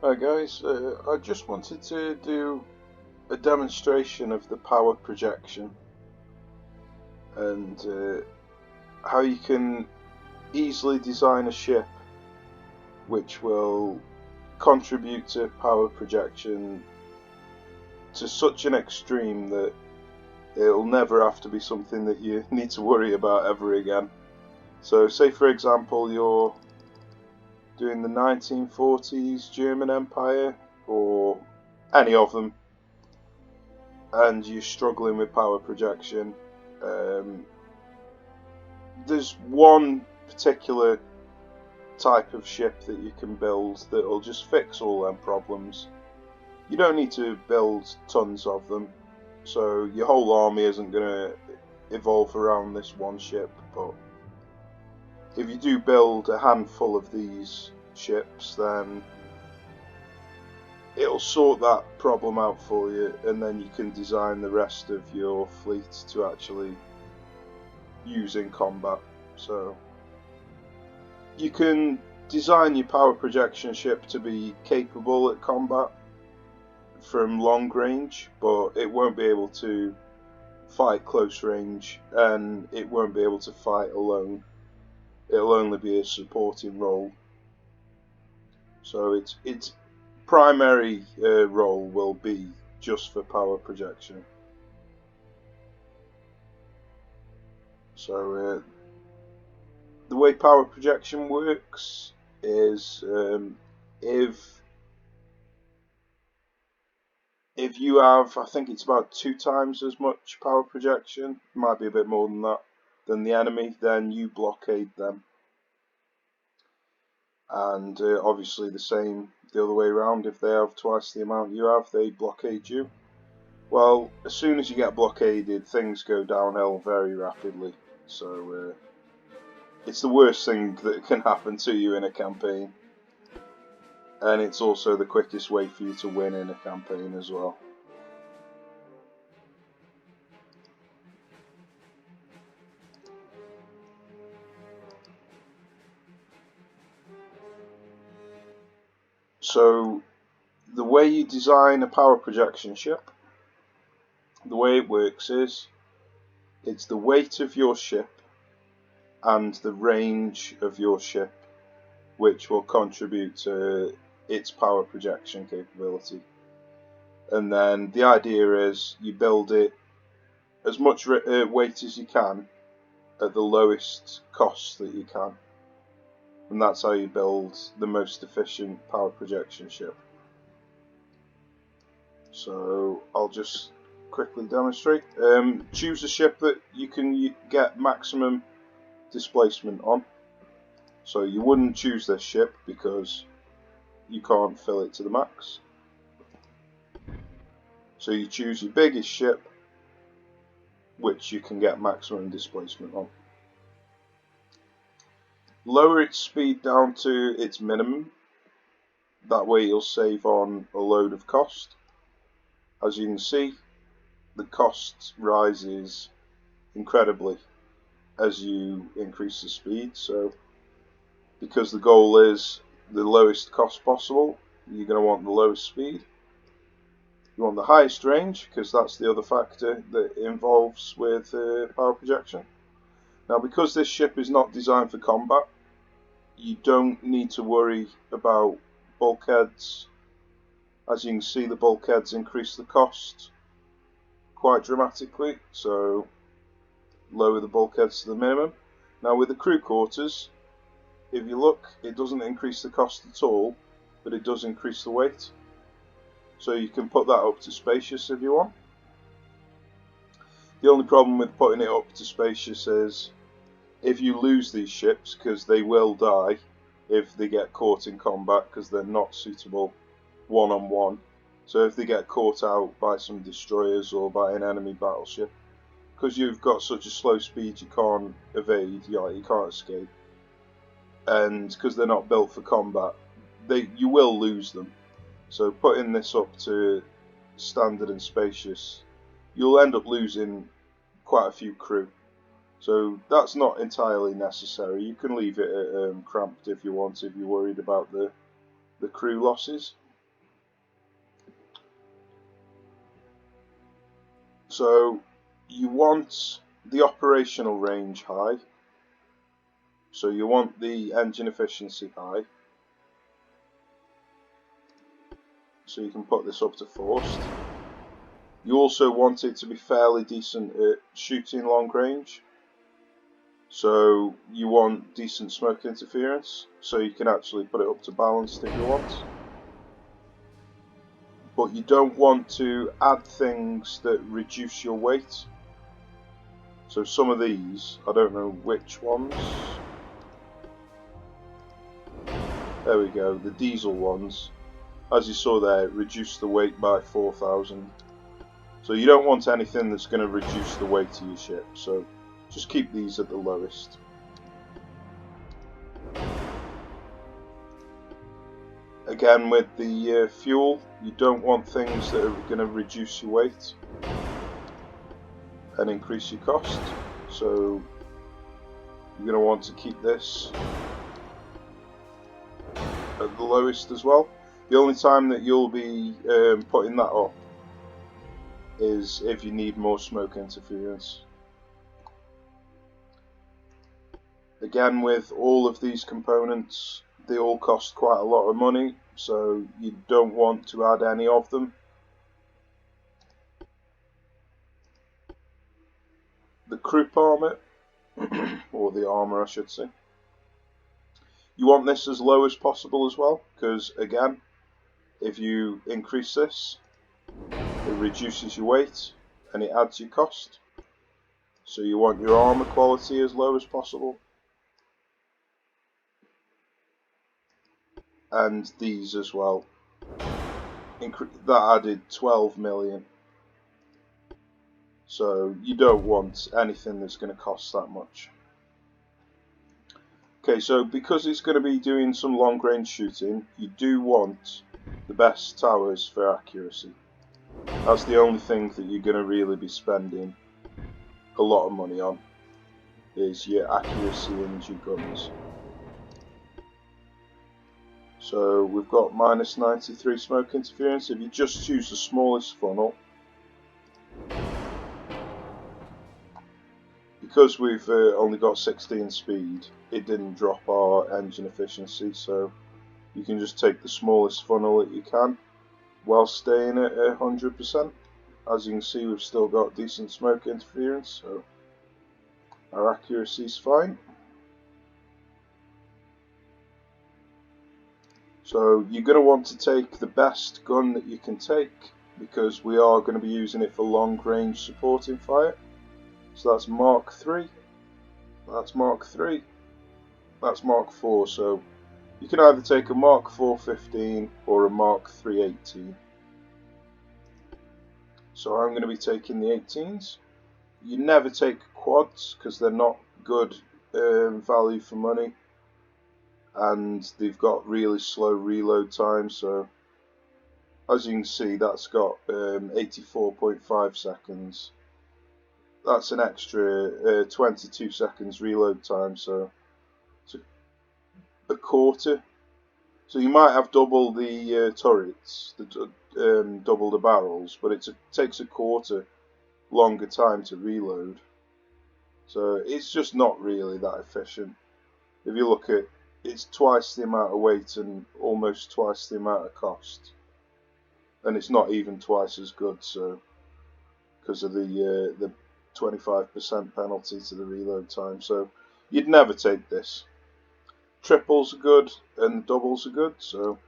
Hi guys, I just wanted to do a demonstration of the power projection and how you can easily design a ship which will contribute to power projection to such an extreme that it'll never have to be something that you need to worry about ever again. So say for example you're doing the 1940s German Empire or any of them, and you're struggling with power projection. There's one particular type of ship that you can build that'll just fix all them problems. You don't need to build tons of them, so your whole army isn't going to evolve around this one ship, but if you do build a handful of these ships, then it'll sort that problem out for you, and then you can design the rest of your fleet to actually use in combat. So you can design your power projection ship to be capable at combat from long range, but it won't be able to fight close range, and it won't be able to fight alone. It'll only be a supporting role. So its primary role will be just for power projection. So the way power projection works is if you have, I think it's about 2 times as much power projection, might be a bit more than that, than the enemy, then you blockade them. And obviously the same the other way around, if they have twice the amount you have, they blockade you. Well, as soon as you get blockaded, things go downhill very rapidly. So it's the worst thing that can happen to you in a campaign. And it's also the quickest way for you to win in a campaign as well. So the way you design a power projection ship, the way it works is it's the weight of your ship and the range of your ship which will contribute to its power projection capability. And then the idea is you build it as much weight as you can at the lowest cost that you can, and that's how you build the most efficient power projection ship. So I'll just quickly demonstrate. Choose a ship that you can get maximum displacement on. So you wouldn't choose this ship because you can't fill it to the max. So you choose your biggest ship which you can get maximum displacement on. Lower its speed down to its minimum. That way you'll save on a load of cost. As you can see, the cost rises incredibly as you increase the speed. So because the goal is the lowest cost possible, you're going to want the lowest speed. You want the highest range because that's the other factor that involves with power projection. Now because this ship is not designed for combat, you don't need to worry about bulkheads. As you can see, the bulkheads increase the cost quite dramatically, so lower the bulkheads to the minimum. Now with the crew quarters, if you look, it doesn't increase the cost at all, but it does increase the weight. So you can put that up to spacious if you want. The only problem with putting it up to spacious is if you lose these ships, because they will die if they get caught in combat, because they're not suitable one-on-one. So if they get caught out by some destroyers or by an enemy battleship, because you've got such a slow speed you can't evade, you can't escape, and because they're not built for combat, you will lose them. So putting this up to standard and spacious, you'll end up losing quite a few crew. So that's not entirely necessary. You can leave it at cramped if you want, if you're worried about the crew losses. So you want the operational range high. So you want the engine efficiency high. So you can put this up to forced. You also want it to be fairly decent at shooting long range. So you want decent smoke interference. So you can actually put it up to balanced if you want. But you don't want to add things that reduce your weight. So some of these, I don't know which ones. There we go, the diesel ones. As you saw there, it reduced the weight by 4,000. So you don't want anything that's going to reduce the weight of your ship. So just keep these at the lowest. Again, with the fuel, you don't want things that are going to reduce your weight and increase your cost. So you're going to want to keep this at the lowest as well. The only time that you'll be putting that up is if you need more smoke interference. Again, with all of these components, they all cost quite a lot of money, so you don't want to add any of them. The croup armor, or the armor I should say, you want this as low as possible as well, because again, if you increase this, it reduces your weight and it adds your cost. So you want your armor quality as low as possible. And these as well. That added 12 million. So you don't want anything that's going to cost that much. Okay, so because it's going to be doing some long range shooting, you do want the best towers for accuracy. That's the only thing that you're going to really be spending a lot of money on, is your accuracy and your guns. So we've got minus 93 smoke interference. If you just choose the smallest funnel, because we've only got 16 speed, it didn't drop our engine efficiency, so you can just take the smallest funnel that you can while staying at 100%. As you can see, we've still got decent smoke interference, so our accuracy is fine. So you're going to want to take the best gun that you can take, because we are going to be using it for long range supporting fire. So that's Mark 3, that's Mark 3, that's Mark 4, so you can either take a Mark 4 15 or a Mark 3 18. So I'm going to be taking the 18s. You never take quads because they're not good value for money, and they've got really slow reload time. So as you can see, that's got 84.5 seconds. That's an extra 22 seconds reload time, so it's a quarter. So you might have double the turrets, double the barrels, but it takes a quarter longer time to reload. So it's just not really that efficient. If you look at, it's twice the amount of weight and almost twice the amount of cost, and it's not even twice as good. So because of the 25% penalty to the reload time, so you'd never take this. Triples are good and doubles are good, so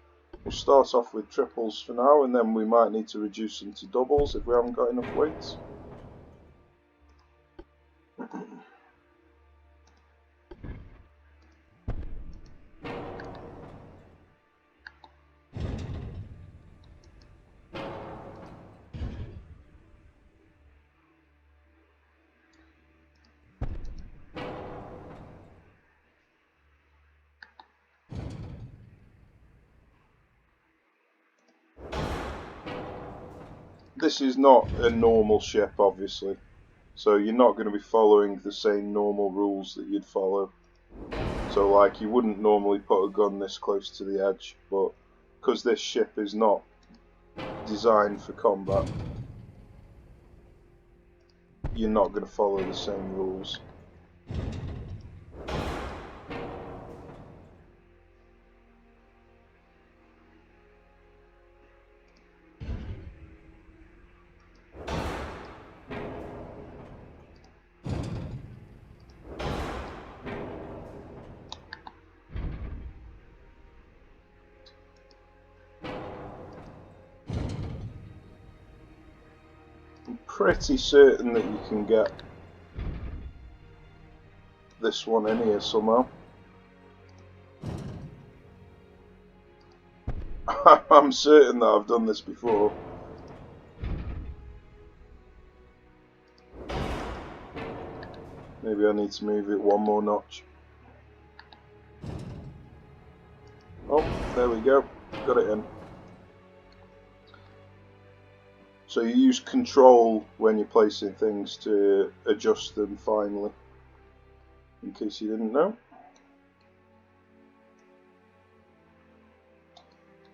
we'll start off with triples for now, and then we might need to reduce them to doubles if we haven't got enough weight. This is not a normal ship, obviously, so you're not going to be following the same normal rules that you'd follow. So like, you wouldn't normally put a gun this close to the edge, but because this ship is not designed for combat, you're not going to follow the same rules. I'm pretty certain that you can get this one in here somehow. I'm certain that I've done this before. Maybe I need to move it one more notch. Oh, there we go. Got it in. So you use control when you're placing things to adjust them finally, in case you didn't know.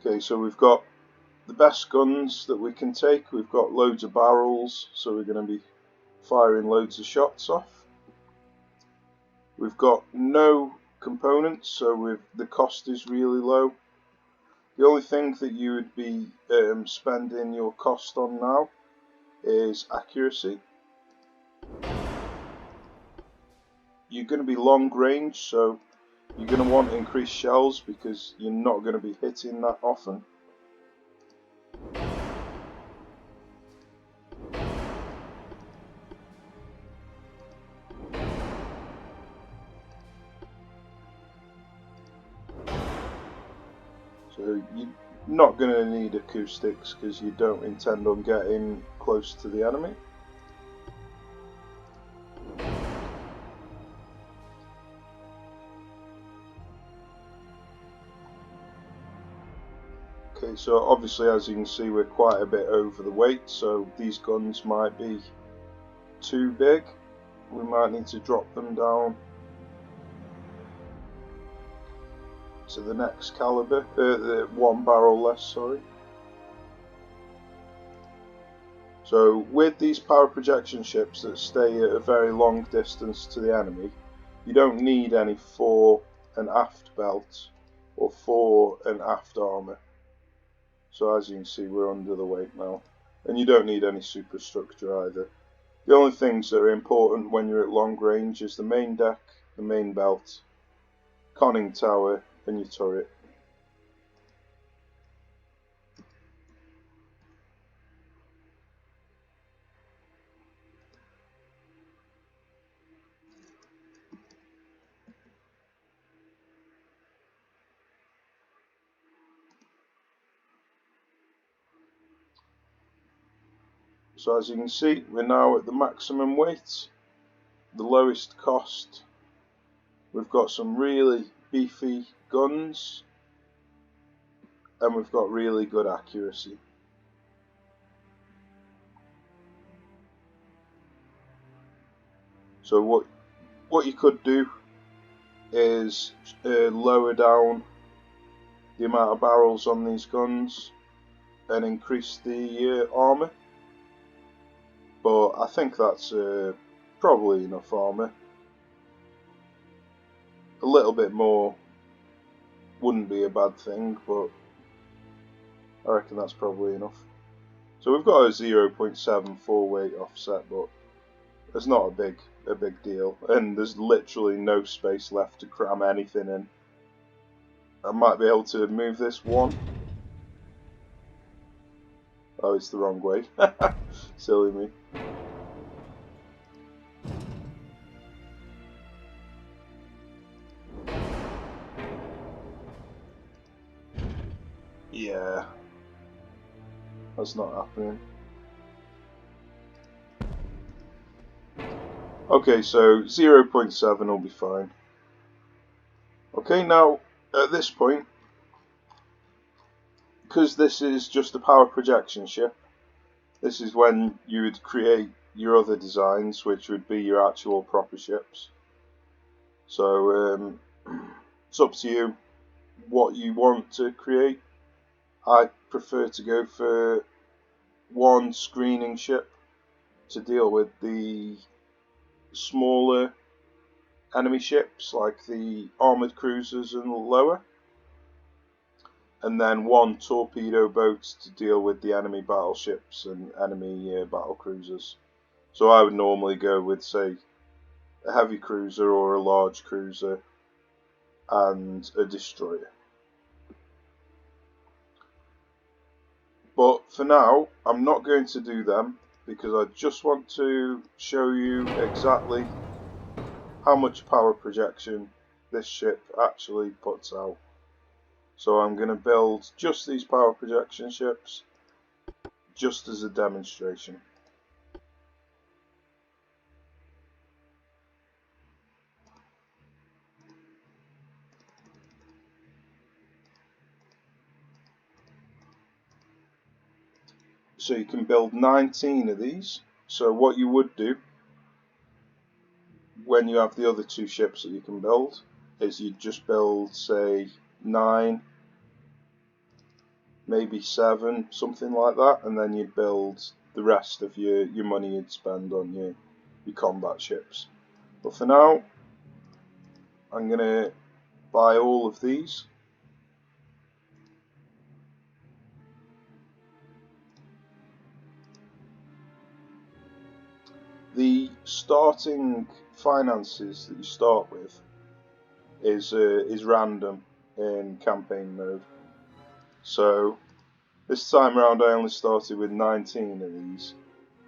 Okay, so we've got the best guns that we can take. We've got loads of barrels, so we're going to be firing loads of shots off. We've got no components, so the cost is really low. The only thing that you would be spending your cost on now is accuracy. You're going to be long range, so you're going to want increased shells because you're not going to be hitting that often. So you're not going to need acoustics because you don't intend on getting close to the enemy. Okay, so obviously as you can see we're quite a bit over the weight, so these guns might be too big. We might need to drop them down to the next caliber, the one barrel less, sorry. So with these power projection ships that stay at a very long distance to the enemy, you don't need any fore and aft belts or fore and aft armour. So as you can see we're under the weight now. And you don't need any superstructure either. The only things that are important when you're at long range is the main deck, the main belt, conning tower and your turret. So as you can see, we're now at the maximum weight, the lowest cost. We've got some really beefy guns, and we've got really good accuracy. So what you could do is lower down the amount of barrels on these guns and increase the armour. But I think that's probably enough armour. A little bit more wouldn't be a bad thing, but I reckon that's probably enough. So we've got a 0.74 weight offset, but it's not a big deal, and there's literally no space left to cram anything in. I might be able to move this one. Oh, it's the wrong way. Silly me. Yeah, that's not happening. Okay, so 0.7 will be fine. Okay, now at this point, because this is just a power projection ship, this is when you would create your other designs, which would be your actual proper ships. So it's up to you what you want to create. I prefer to go for one screening ship to deal with the smaller enemy ships like the armoured cruisers and lower, and then 1 torpedo boat to deal with the enemy battleships and enemy battle cruisers. So I would normally go with, say, a heavy cruiser or a large cruiser and a destroyer. But for now, I'm not going to do them because I just want to show you exactly how much power projection this ship actually puts out. So I'm going to build just these power projection ships just as a demonstration. So you can build 19 of these. So what you would do when you have the other 2 ships that you can build is you'd just build, say, 9, maybe 7, something like that, and then you'd build the rest of your money you'd spend on your combat ships. But for now, I'm going to buy all of these. The starting finances that you start with is random in campaign mode. So this time around I only started with 19 of these.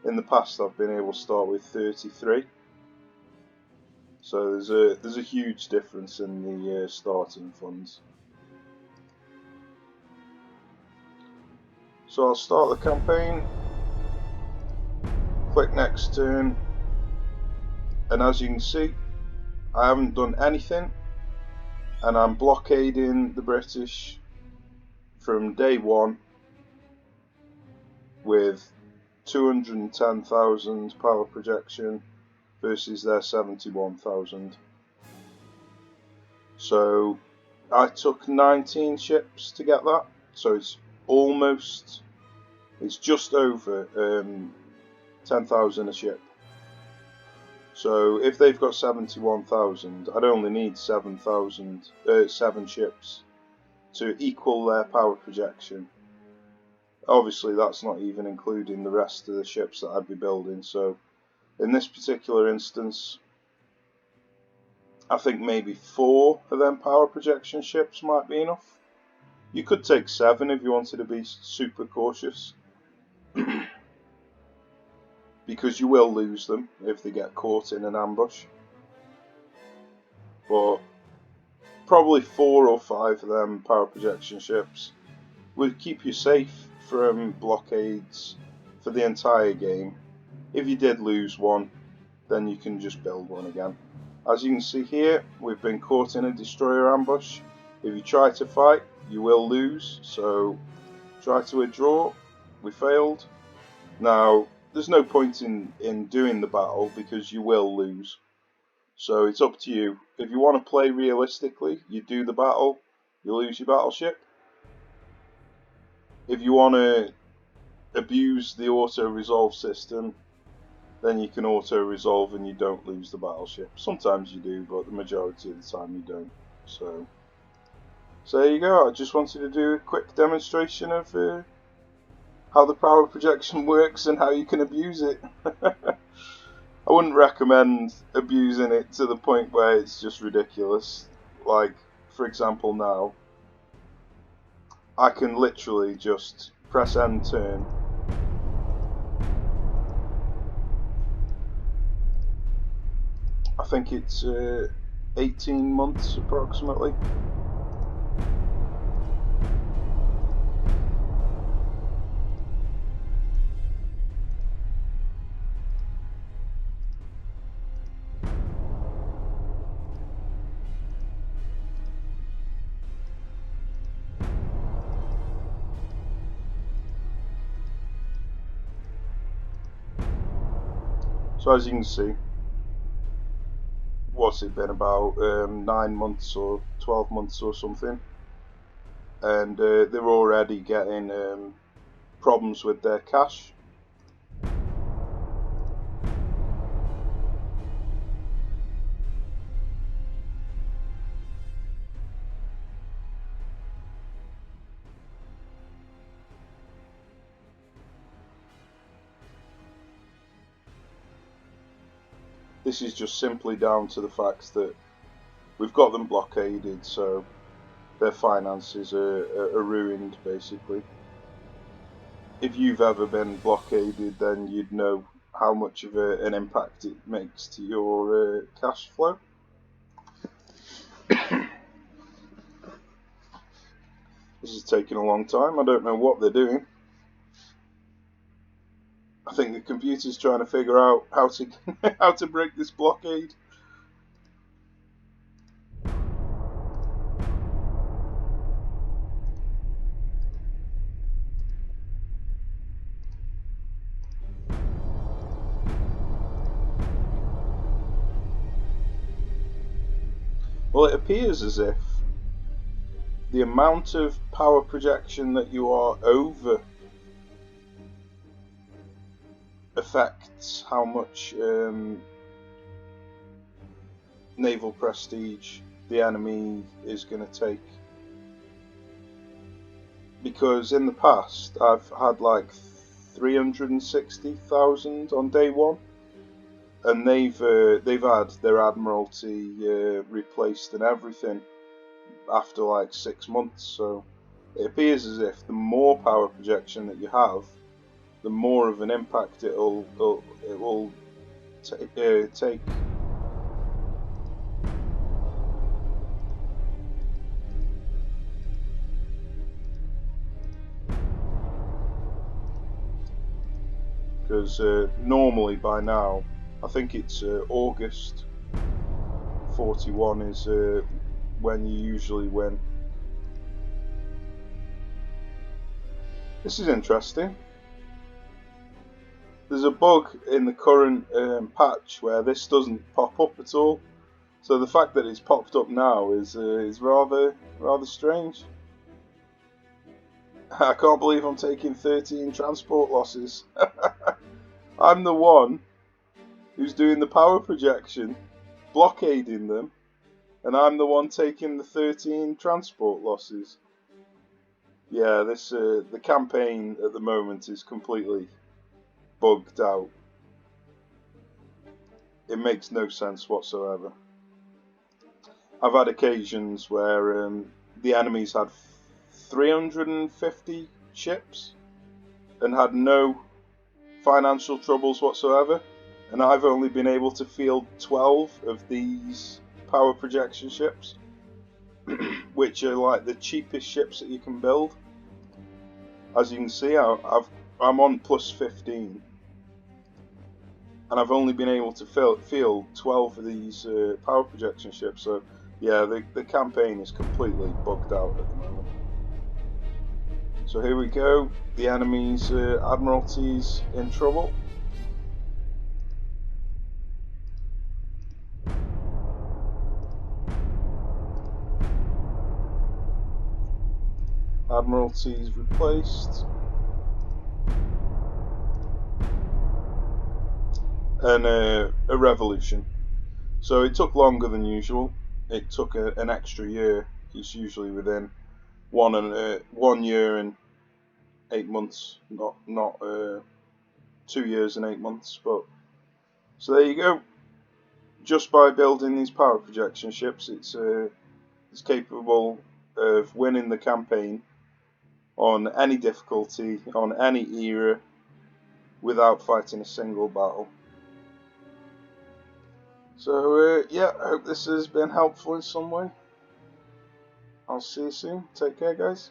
In the past I've been able to start with 33. So there's a huge difference in the starting funds. So I'll start the campaign, click next turn, and as you can see I haven't done anything, and I'm blockading the British from day 1 with 210,000 power projection versus their 71,000. So I took 19 ships to get that, so it's just over 10,000 a ship. So if they've got 71,000, I'd only need 7 ships to equal their power projection. Obviously that's not even including the rest of the ships that I'd be building, so in this particular instance I think maybe 4 of them power projection ships might be enough. You could take 7 if you wanted to be super cautious. Because you will lose them if they get caught in an ambush. But probably 4 or 5 of them power projection ships would keep you safe from blockades for the entire game. If you did lose one, then you can just build one again. As you can see here, we've been caught in a destroyer ambush. If you try to fight, you will lose, so try to withdraw. We failed. Now, there's no point in doing the battle because you will lose. So it's up to you. If you want to play realistically, you do the battle, you lose your battleship. If you want to abuse the auto-resolve system, then you can auto-resolve and you don't lose the battleship. Sometimes you do, but the majority of the time you don't. So there you go. I just wanted to do a quick demonstration of how the power projection works and how you can abuse it. I wouldn't recommend abusing it to the point where it's just ridiculous. Like, for example now, I can literally just press end turn. I think it's 18 months approximately. So as you can see, what's it been, about 9 months or 12 months or something, and they're already getting problems with their cash. This is just simply down to the fact that we've got them blockaded, so their finances are ruined, basically. If you've ever been blockaded, then you'd know how much of an impact it makes to your cash flow. This is taking a long time. I don't know what they're doing. I think the computer's trying to figure out how to how to break this blockade. Well, it appears as if the amount of power projection that you are over affects how much naval prestige the enemy is going to take. Because in the past, I've had like 360,000 on day one, and they've had their admiralty replaced and everything after like 6 months. So it appears as if the more power projection that you have, the more of an impact it will take. Because normally by now, I think it's August 41 is when you usually win. This is interesting. There's a bug in the current patch where this doesn't pop up at all. So the fact that it's popped up now is rather strange. I can't believe I'm taking 13 transport losses. I'm the one who's doing the power projection, blockading them, and I'm the one taking the 13 transport losses. Yeah, this the campaign at the moment is completely bugged out. It makes no sense whatsoever. I've had occasions where the enemy's had 350 ships and had no financial troubles whatsoever, and I've only been able to field 12 of these power projection ships, which are like the cheapest ships that you can build. As you can see, I'm on plus 15, and I've only been able to field 12 of these power projection ships. So yeah, the campaign is completely bugged out at the moment. So here we go, the enemy's Admiralty's in trouble. Admiralty's replaced. And a revolution. So it took longer than usual. It took an extra year. It's usually within 1 year and 8 months, not 2 years and 8 months. But so there you go. Just by building these power projection ships, it's capable of winning the campaign on any difficulty, on any era, without fighting a single battle. So yeah, I hope this has been helpful in some way. I'll see you soon. Take care, guys.